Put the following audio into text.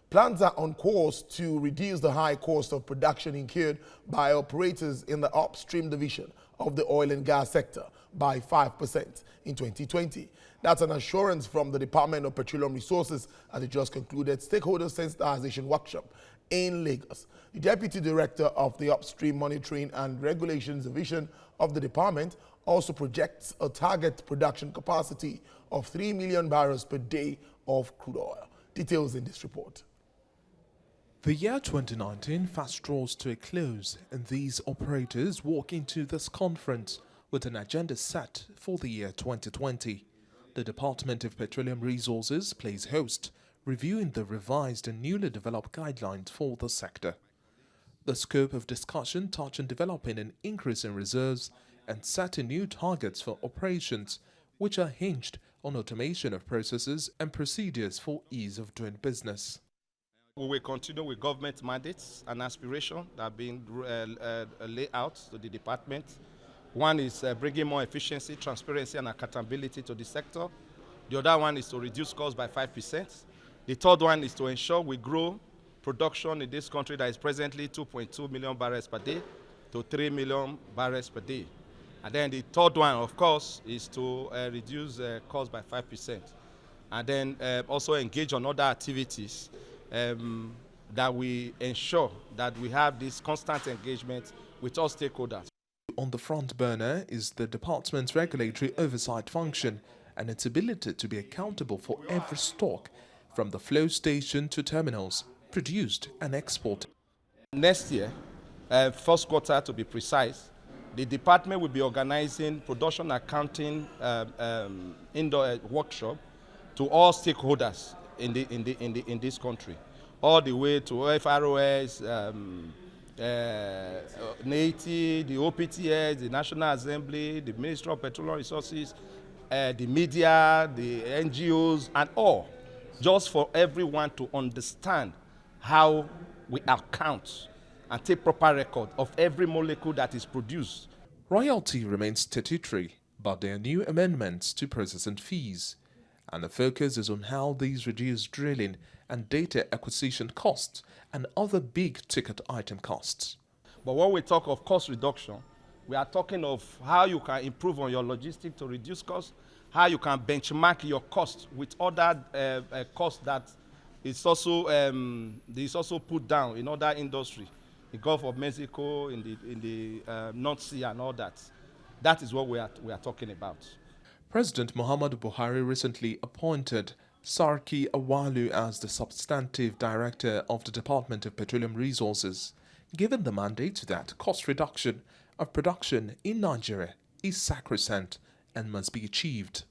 Plans are on course to reduce the high cost of production incurred by operators in the upstream division of the oil and gas sector by 5% in 2020. That's an assurance from the Department of Petroleum Resources at the just concluded stakeholder sensitization workshop in Lagos. The Deputy Director of the Upstream Monitoring and Regulations Division of the department also projects a target production capacity of 3 million barrels per day of crude oil. Details in this report. The year 2019 fast draws to a close, and these operators walk into this conference with an agenda set for the year 2020. The Department of Petroleum Resources plays host, reviewing the revised and newly developed guidelines for the sector. The scope of discussion touched on developing an increase in reserves and setting new targets for operations, which are hinged on automation of processes and procedures for ease of doing business. We will continue with government mandates and aspirations that have been laid out to the department. One is bringing more efficiency, transparency and accountability to the sector. The other one is to reduce costs by 5%. The third one is to ensure we grow production in this country that is presently 2.2 million barrels per day to 3 million barrels per day. And then the third one, of course, is to reduce costs by 5%. And then also engage on other activities that we ensure that we have this constant engagement with all stakeholders. On the front burner is the department's regulatory oversight function and its ability to be accountable for every stock, from the flow station to terminals, produced and exported. Next year, first quarter to be precise, the department will be organizing production accounting indoor workshop to all stakeholders in this country, all the way to FROS, NATI, the OPTS, the National Assembly, the Ministry of Petroleum Resources, the media, the NGOs, and all, just for everyone to understand how we account and take proper record of every molecule that is produced. Royalty remains statutory, but there are new amendments to processing fees, and the focus is on how these reduce drilling and data acquisition costs and other big-ticket item costs. But when we talk of cost reduction, we are talking of how you can improve on your logistics to reduce costs, how you can benchmark your costs with other costs that is also put down in other industry, the Gulf of Mexico, in the North Sea and all that. That is what we are talking about. President Muhammadu Buhari recently appointed Sarki Awalu as the substantive director of the Department of Petroleum Resources, given the mandate that cost reduction of production in Nigeria is sacrosanct and must be achieved.